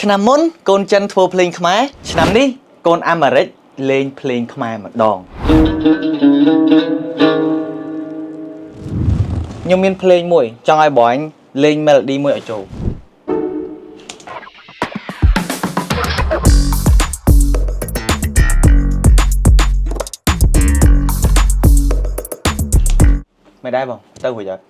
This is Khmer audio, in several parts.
ឆ្នាំមុនកូនចិនធ្វើភ្លេងខ្មែរឆ្នាំនេះកូនអាមេរិកលេងភ្លេងខ្មែរម្ដងខ្ញុំមានភ្លេងមួយចង់ឲ្យបងអញលេង melody មួយឲ្យចូលไม่ได้បងទៅរួចអត់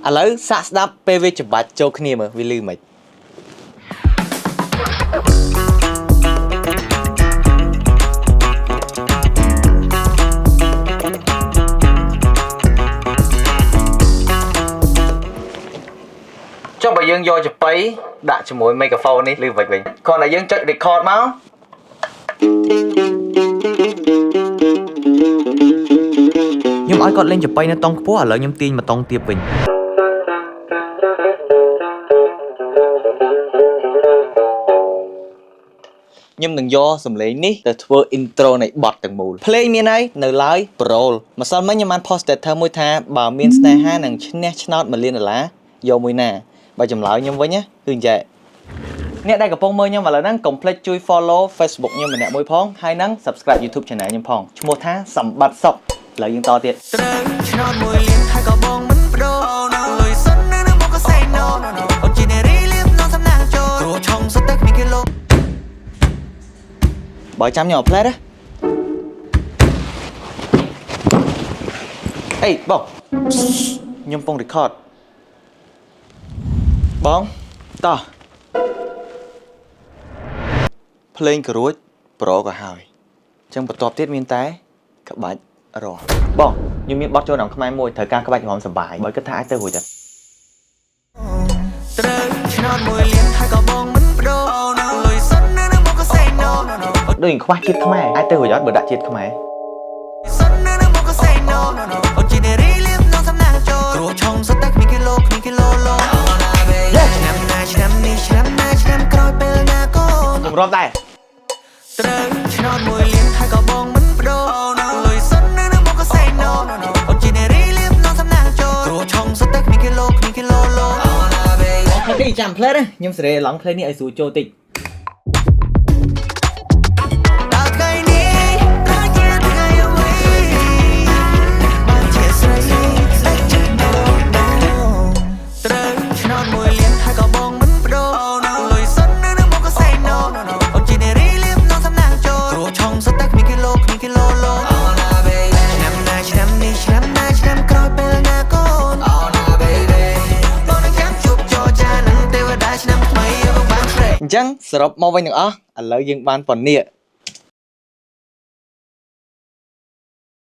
ឥឡូវសាកស្ដាប់ពេលវាច្បាច់ចូលគ្នាមើលវាលឺមិនចុះបើយើងយកចប៉ីដាក់ជាមួយមីក្រូហ្វូននេះឬវិញគ្រាន់តែយើងចុច record មកខ្ញុំឲ្យគាត់លេងចប៉ីនៅតុងខ្ពស់ឥឡូវខ្ញុំទាញមកតុងទាបវិញខ្ញុំនឹងយកសំឡេងនេះទៅធ្វើ intro នៃបទទាំងមូលភ្លេងមានហើយនៅឡើយប្រូលម្សិលមិញខ្ញុំបាន post status មួយថាបើមានស្នេហានឹងឈ្នះឆ្នោត$1 លានយកមួយណាបើចម្លើយខ្ញុំវិញគឺអញ្ចឹងអ្នកដែលកំពុងមើលខ្ញុំឥឡូវហ្នឹងកុំភ្លេចជួយ follow Facebook ខ្ញុំម្នាក់មួយផងហើយនឹង subscribe YouTube channel ខ្ញុំផងឈ្មោះថាសម្បត្តិសុខឥឡូវយើងតទៀតត្រូវឆ្នោត$1 លានហើយក៏បងមិនប្ដូរលុយសិននៅមកក៏ say no អូនជីនេរីលៀបនៅសំណាងចូលគ្រូឆុងសុទ្ធតែគ្មានគីឡូបើចាំខ្ញុំអត់ផ្លែទេអេបងខ្ញុំកំពុង record បងតោះភ្លេងក៏រួចប្រក៏ហើយអញ្ចឹងបន្ទាប់ទៀតមានតែក្បាច់រស់បងខ្ញុំមានបទចូលក្នុងខ្មែរមួយត្រូវការក្បាច់រំសបាយបើគិតថាអាចទៅរួចទេត្រូវឆ្នោត$1 លានហើយក៏បងមិនប្ដូរលុយសិននៅមកក៏ say no ដូចខ្វះជាតិខ្មែរអាចទៅរួចអត់បើដាក់ជាតិខ្មែរសិននៅមកក៏ say no អូនជីនេរីលៀបនៅសំណាងចូលគ្រូឆុងសុទ្ធតែគ្មានគីឡូលោឆ្នាំនេះឆ្នាំក្រោយពេលណាកូនខ្ញុំរាប់ដែរត្រូវឆ្នោត$1 លានហើយក៏បងមិនប្ដូរលុយសិននៅមកក៏ say no អូនជីនេរីលៀបនៅសំណាងចូលគ្រូឆុងសុទ្ធតែគ្មានគីឡូលោអូខេចាំផ្លែខ្ញុំសេរីឡងផ្លែនេះឲ្យស្រួលចូលតិចអញ្ចឹងសរុបមកវិញទាំងអស់ឥឡូវយើងបានប៉ុណ្ណេះ